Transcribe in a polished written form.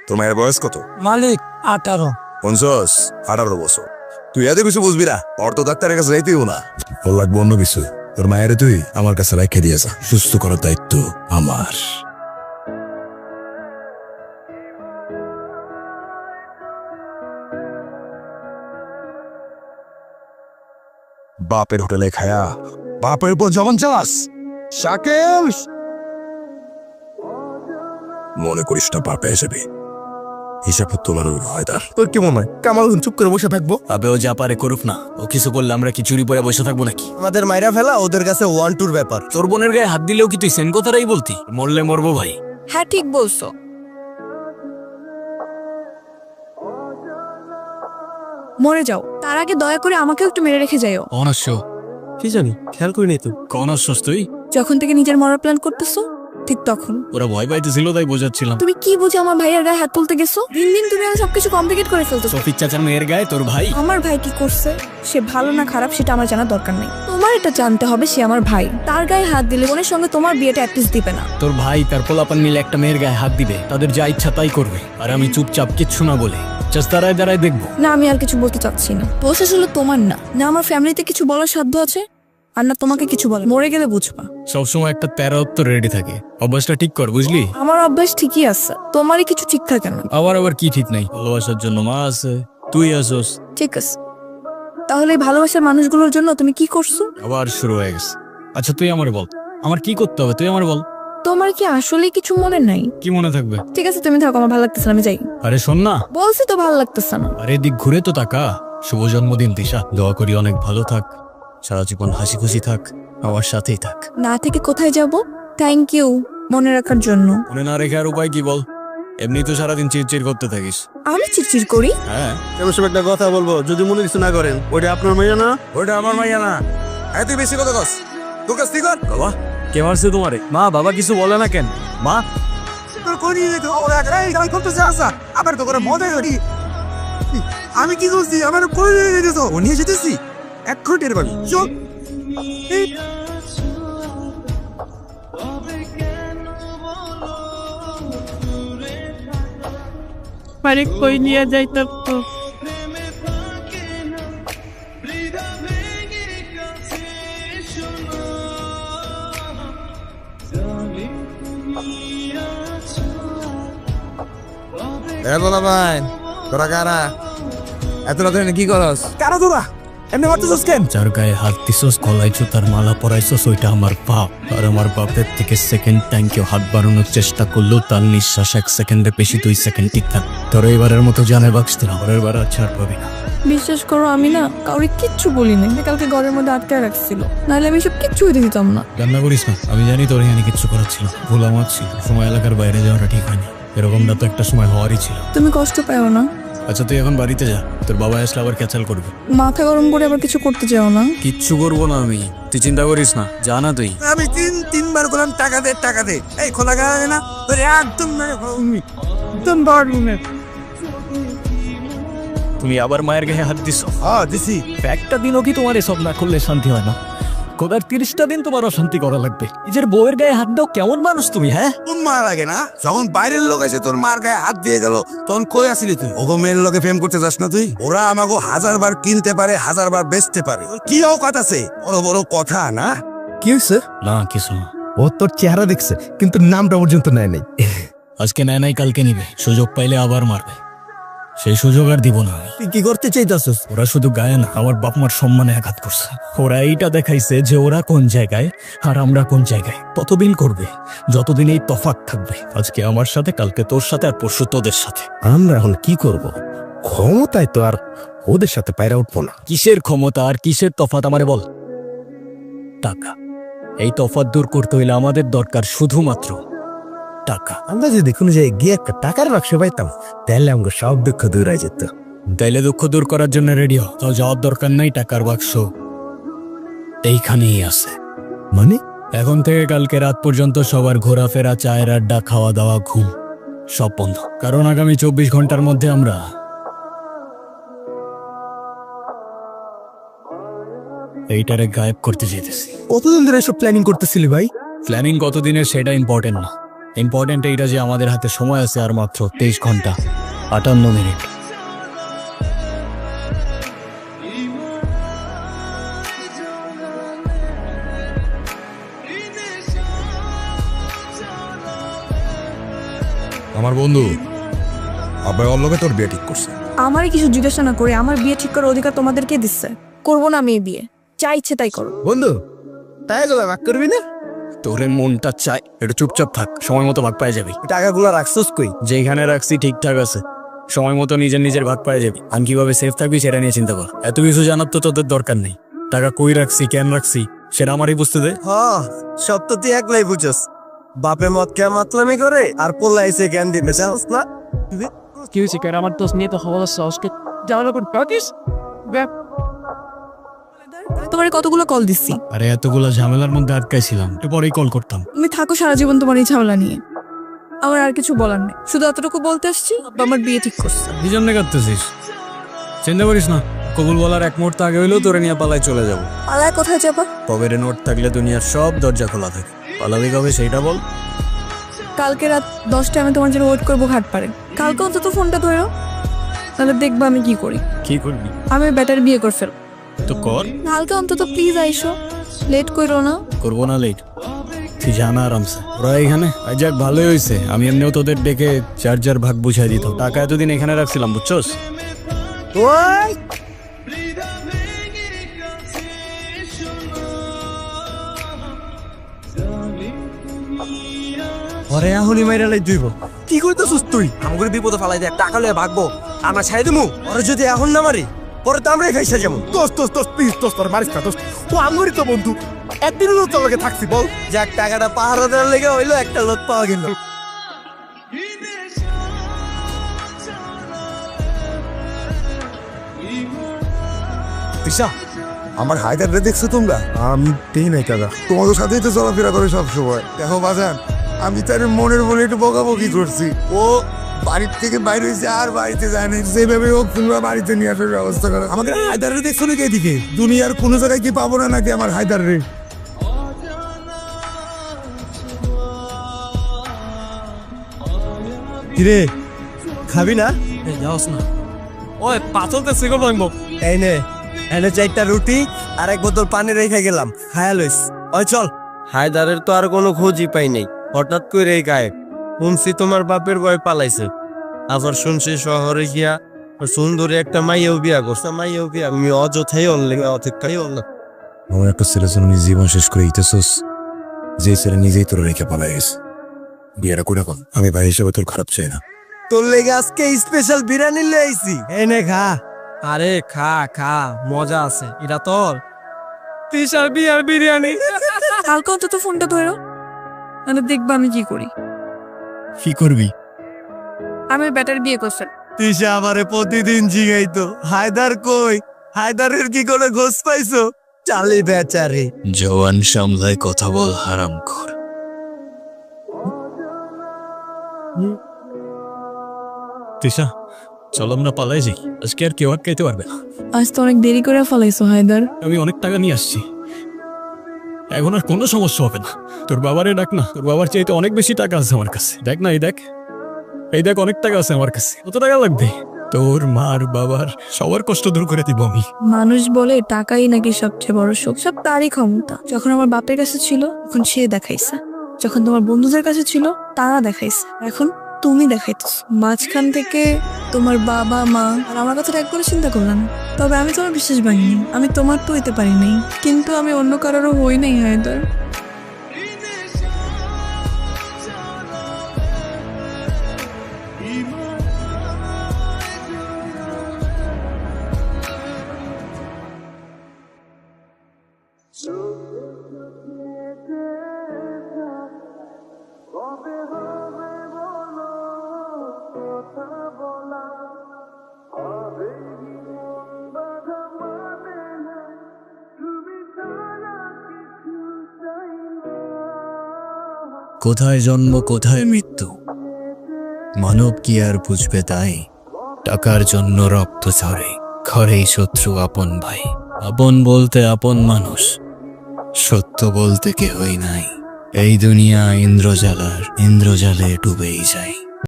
তোর মায়ের বয়স কত? মালিক 18। 50, 18 বছর। তুই এত কিছু বুঝবি না, অর্থ ডাক্তারের কাছে যাইতেও না। ওর লাগবে অন্য কিছু। তোর মায়ের তুই আমার কাছে রেখে দিয়ে যা, সুস্থ করার দায়িত্ব আমার। বাপের হোটেলে খায়া বাপের উপর জবান চালাস শাকিল, মনে করিস না বাপে হিসেবে হিসাব তোলার হয় তার। তোর কি মনে হয় কামাল চুপ করে বসে থাকবো? আবে ও যা পারে করুক না, ও কিছু করলে আমরা কি চুরি পরে বসে থাকবো নাকি? আমাদের মাইরা ফেলা ওদের কাছে 1-2 ব্যাপার। তোর বোনের গায়ে হাত দিলেও কি তুই সেন কথাটাই বলতি? মরলে মরবো ভাই। হ্যাঁ ঠিক বলছো। মরে যাও, তার আগে দয়া করে আমাকেও একটু মেরে রেখে যাইও। অনস্য কি জানি, খেয়াল করি নাই তো। কোন অস্বস তুই? যখন থেকে নিজের মরার প্ল্যান করতেছো ঠিক তখন। ওরা ভয় পাইতেছিল তাই বোঝাচ্ছিলাম। তুমি কি বুঝে আমার ভাইয়ের গায়ে হাত তুলতে গেছো? দিন দিন তুমি আর সবকিছু কমপ্লিকেট করে ফেলতেছো। সফিক চাচার মেয়ের গায়ে তোর ভাই? আমার ভাই কি করছে, সে ভালো না খারাপ সেটা আমার জানার দরকার নেই। তোমার এটা জানতে হবে সে আমার ভাই, তার গায়ে হাত দিলে বোনের সঙ্গে তোমার বিয়েটা অ্যাটলিস্ট দিবে না। তোর ভাই তার পোলাপান মিলে একটা মেয়ের গায়ে হাত দিবে, তাদের যা ইচ্ছা তাই করবে, আর আমি চুপচাপ কিচ্ছু না বলে জাস্ট দাঁড়ায় দাঁড়ায় দেখবো। না আমি আর কিছু বলতে চাচ্ছি না। দোষ আসলে তোমার না, না আমার ফ্যামিলিতে কিছু বলার সাধ্য আছে আর না তোমাকে কিছু বলে। মরে গেলে বুঝবা। সবসময় একটা তেরা উত্তর রেডি থাকে, অভ্যাসটা ঠিক কর বুঝলি? আমার অভ্যাস ঠিকই আছে, তোমারই কিছু ঠিক থাকে না। আবার কি ঠিক নাই? ভালোবাসার জন্য মা আছে, তুই আসোস। ঠিক আছে, তাহলে এই ভালোবাসার মানুষগুলোর জন্য তুমি কি করছো? আবার শুরু হয়ে গেছে। আচ্ছা তুই আমার বল, আমার কি করতে হবে? তুই আমার বল। তোমার কি আসলে কিছু মনে নাই? কি মনে থাকবে? ঠিক আছে তুমি থাকো, আমার ভালো লাগতেছে না, আমি যাই। আরে শোন না, বলছি তো ভালো লাগতেছে না। আরে দিক ঘুরে তো তাকা। শুভ জন্মদিন দিশা, দোয়া করি অনেক ভালো থাক, সারা জীবন হাসি খুশি থাক, আমার সাথেই থাক। না থেকে কোথায় যাব? থ্যাংক ইউ মনে রাখার জন্য। মনে না রেখে আর উপায় কি বল? এমনি তো সারাদিন চিরচির করতে থাকিস। আমি চিড়চিড় করি? হ্যাঁ, এমন সব একটা কথা বলবো, যদি মনে কিছু না করেন। ওইটা আপনার মাইয়া না? ওইটা আমার মাইয়া না। তুই বেশি কথা কস, তোর কাছ থেকে কর। বাবা কে মারছে তোমারে? মা বাবা কিছু বলে না কেন? মা তোর কোনি তো ওরা এই গাল করতে আসা আবার তো করে মজা করি। আমি কি করছি? আমার কোনি দিতেছো, ও নিয়ে যেতেছি এক ঘন্টার বাড়ি চল। পারে কই নিয়ে যাইতাম তো। বলা ভাই তোরা কারা এত রাতে কি করস? কারা তোরা এমনি মারতেছস কেন? যার গায়ে হাত দিছস, গলাইছো তার মালা পরাইছস, ওইটা আমার বাপ। আর আমার বাপের থেকে সেকেন্ড টাইম কেউ হাত বাড়ানোর চেষ্টা করলেও তার নিঃশ্বাস 1 সেকেন্ডের বেশি 2 সেকেন্ড ঠিক থাক। তোর এবারের মতো জানে বাক্স দিলাম, পরের বার আর ছাড় পাবি না। বিশ্বাস করো আমি না কাউরে কিচ্ছু বলি নাই, কালকে ঘরের মধ্যে আটকে রাখছিল, নাহলে আমি সব কিচ্ছু হইতে দিতাম না। রান্না করিস না, আমি জানি তোর এখানে কিচ্ছু করার ছিল, ভুল আমার ছিল। সময় এলাকার বাইরে যাওয়াটা ঠিক হয়নি, এরকমটা তো একটা সময় হওয়ারই ছিল। তুমি কষ্ট পাও না? আচ্ছা তুই এখন বাড়িতে যা, তোর বাবা আসলে আবার ক্যাচাল করবে। মাথা গরম করে আবার কিছু করতে চাও না? কিচ্ছু করবো না আমি, তুই চিন্তা করিস না, যা না তুই। আমি তিনবার করলাম টাকা দে টাকা দে, এই খোলা গাড়া না তোর একদম একদম বাড়ুনে তুমি আবার মায়ের গায়ে হাত দিছো। দিছি। একটা দিনও কি তোমার এসব না করলে শান্তি হয় না? কোদার 30টা দিন তোমার অশান্তি করা লাগবে। নিজের বউয়ের গায়ে হাত দাও, কেমন মানুষ তুমি? হ্যাঁ তোর মা লাগে না? যখন বাইরের লোক আছে তোর মার গায়ে হাত দিয়ে গেল, তখন কই আসিলি তুই? ওগো মেয়ের লোকে প্রেম করতে যাস না তুই? ওরা আমাকে 1000 বার কিনতে পারে, 1000 বার বেচতে পারে। কি অকাত আছে? বড় বড় কথা না? কি হয়েছে? না কিছু না। ও তোর চেহারা দেখছে কিন্তু নামটা পর্যন্ত নেয় নাই। আজকে নেয় নাই, কালকে নিবে, সুযোগ পাইলে আবার মারবে। সেই সুযোগ আর দিব না আমি। তুই কি করতে চাইতাছস? ওরা শুধু গায়ে না, আমার বাপ মার সম্মানে আঘাত করছে। ওরা এইটা দেখাইছে যে ওরা কোন জায়গায় আর আমরা কোন জায়গায়। ততদিন করবে যতদিন এই তফাৎ থাকবে। আজকে আমার সাথে, কালকে তোর সাথে, আর পরশু তোদের সাথে। আমরা এখন কি করব? ক্ষমতায় তো আর ওদের সাথে পায়রা উঠবো না। কিসের ক্ষমতা আর কিসের তফাৎ আমারে বল? টাকা। এই তফাৎ দূর করতে হইলে আমাদের দরকার শুধুমাত্র টাকা। আমরা যদি কোনো জায়গায় গিয়ে একটা টাকার বাক্স পাইতাম তাহলে আমাকে সব দুঃখ দূর হয়ে যেত। তাইলে দুঃখ দূর করার জন্য রেডি হও। তাও যাওয়ার দরকার নাই, টাকার বাক্স এইখানেই আছে। মানে এখন থেকে কালকে রাত পর্যন্ত সবার ঘোরাফেরা, চায়ের আড্ডা, খাওয়া দাওয়া, ঘুম সব বন্ধ। কারণ আগামী 24 ঘন্টার মধ্যে আমরা এইটারে গায়েব করতে যেতেছি। কতদিন ধরে এসব প্ল্যানিং করতেছিলি ভাই? প্ল্যানিং কতদিনের সেটা ইম্পর্টেন্ট না, ইম্পর্টেন্ট এইটা যে আমাদের হাতে সময় আছে আর মাত্র 23 ঘন্টা 58 মিনিট। আমার বন্ধু আব্বাই ওর লগে তোর বিয়ে ঠিক করছে। আমারই কিছু জিজ্ঞাসা না করে আমার বিয়ে ঠিক করার অধিকার তোমাদেরকে দিচ্ছে। করবো না আমি এই বিয়ে, যা ইচ্ছে তাই করো। বন্ধু তাই গেল ভাগ করবি না? তোর মনটা চাই একটু চুপচাপ থাক, সময় মতো ভাগ পাই যাবি। টাকাগুলো রাখছস কই? যেখানে রাখছি ঠিকঠাক আছে, সময় মতো নিজের ভাগ পাই যাবি। আমি কিভাবে সেফ থাকবি সেটা নিয়ে চিন্তা কর। এত কিছু জানার তো তোদের দরকার নেই। টাকা কই রাখছি, কেন রাখছি সেটা আমারই বুঝতে দে। হ্যাঁ সব তো তুই একলাই বুঝছস। বাপে মত কে মাতলামি করে আর পোলা এসে জ্ঞান দিবে চাস না? কি হয়েছে কেন আমার দোষ নিয়ে তো হওয়া সহজকে যাওয়ার পর পাকিস তোমার কতগুলো কল দিচ্ছি, আরে এতগুলো ঝামেলার মধ্যে আটকাইছিলাম, একটু পরেই কল করতাম। তুমি থাকো সারা জীবন তোমার এই ঝামেলা নিয়ে। আমার আর কিছু বলার নেই, শুধু এতটুকু বলতে আসছি আব্বা আমার বিয়ে ঠিক করছে। কি জন্য কাঁদতেছিস? চিন্তা করিস না, কবুল বলার এক মুহূর্ত আগে হইলেও তোরে নিয়ে পালায় চলে যাবো। পালায় কোথায় যাবা? পকেটে নোট থাকলে দুনিয়ার সব দরজা খোলা থাকে। পালাবি কবে সেইটা বল। কালকে রাত 10টায় আমি তোমার জন্য ওয়েট করবো ঘাট পারে। কালকে অন্তত ফোনটা ধরো, তাহলে দেখবো আমি কি করি। কি করবি? আমি ব্যাটার বিয়ে করে ফেল। তো কর। কালকে অন্তত প্লিজ আইসো, লেট করো না। করবো না লেট, তুই জানা আরামসে। ওরা এখানে যাক ভালোই হয়েছে, আমি এমনিও তোদের ডেকে চার্জার ভাগ বুঝাই দিত। টাকা এতদিন এখানে রাখছিলাম বুঝছস। ওই ওরে আহুলি মাইরা লাই দুইব। কি কইতাছস তুই? আমগরে বিপদে ফালাই দে, টাকা লয়ে ভাগবো, আমরা ছাই দিমু। ওরে যদি এখন না মারি পরে তো আমরাই খাইছা যাবো। দোস্ত প্লিজ দোস্ত তোর মারিস না দোস্ত, ও আমগরই তো বন্ধু, একদিনও তো তোর লগে থাকছি বল। যাক টাকাটা পাহারা দেওয়ার লেগে হইলো একটা লোক পাওয়া গেল। তিশা আমার হায়দারে দেখছো তোমরা? আমি তেই নাই কাকা, তোমাদের সাথেই তো চলাফেরা করে সব সময়। দেখো বাজান, আমি তার মনের মনে একটু বকাবকি করছি। ও বাড়ির থেকে বাইরে হয়েছে আর বাড়িতে যায় না, যেভাবে হোক তোমরা বাড়িতে নিয়ে আসার ব্যবস্থা করো। আমাকে হায়দারে দেখছো নাকি এদিকে? দুনিয়ার কোনো জায়গায় কি পাবো না নাকি আমার হায়দারে? কিরে খাবি না? যাওস না, ওই পাথরতে সিগল ভাঙবো। এই নে, এনে 4টা রুটি আর এক বোতল পানি রেখে গেলাম, খায়া লইস। ওই চল। হায়দারের তো আর কোনো খোঁজই পাই নাই, হঠাৎ করে এই গায়েব। শুনছি তোমার বাপের বয় পালাইছে, আবার শুনছি শহরে গিয়া সুন্দরী একটা মাইয়াও বিয়া করছে। মাইয়াও বিয়া আমি অযথাই অনলেগে অপেক্ষাই অনলাম। আমার একটা ছেলের জন্য নিজে জীবন শেষ করে দিতেছোস, যে ছেলে নিজেই তোর রেখে পালাই গেছে। বিয়েটা করে কর, আমি ভাই হিসেবে তোর খারাপ চাই না। তোর লেগে আজকে স্পেশাল বিরিয়ানি লয়ে আইছি, এনে খা। আরে খা খা, মজা আছে এটা তোর তিশার বিয়ার বিরিয়ানি। কালকে অন্তত ফোনটা ধরো, তাহলে দেখবো আমি কি করি। কি করবি? আমি ব্যাটার বিয়ে করছে। তিশা আমারে প্রতিদিন জিগাইতো হায়দার কই, হায়দারের কি করে ঘোষ পাইছো? চালি বেচারে। জওয়ান সামলায় কথা বল হারাম কর। তিশা চল আমরা পালাই যাই, আজকে আর কেউ আটকাইতে পারবে না। আজ তো অনেক দেরি করে ফেলাইছো হায়দার। আমি অনেক টাকা নিয়ে আসছি, এখন আর কোনো সমস্যা হবে না। তোর বাবারে ডাক না, তোর বাবার চাইতে অনেক বেশি টাকা আছে আমার কাছে। দেখ না, এই দেখ অনেক টাকা আছে আমার কাছে। কত টাকা লাগবে? তোর মার বাবার সবার কষ্ট দূর করে দিব আমি। মানুষ বলে টাকাই নাকি সবচেয়ে বড় সুখ, সব তারই ক্ষমতা। যখন আমার বাপের কাছে ছিল তখন সে দেখাইছে, যখন তোমার বন্ধুদের কাছে ছিল তারা দেখাইছে, এখন তুমি দেখাইতেছ। মাঝখান থেকে তোমার বাবা মা আর আমার কথাটা একবারও চিন্তা করলাম না। তবে আমি তোমার বিশ্বাস ভাঙিনি, আমি তোমার তো হইতে পারি নাই, কিন্তু আমি অন্য কারোরও হই নাই হায়দার। কোথায় জন্ম কোথায় মৃত্যু, মানব কি আর বুঝবে তাই? টাকার জন্য রক্ত ঝরে, ঘরেই শত্রু আপন ভাই। আপন বলতে আপন মানুষ, সত্য বলতে কেহই নাই। এই দুনিয়া ইন্দ্রজালার ইন্দ্রজালে ডুবেই যায়।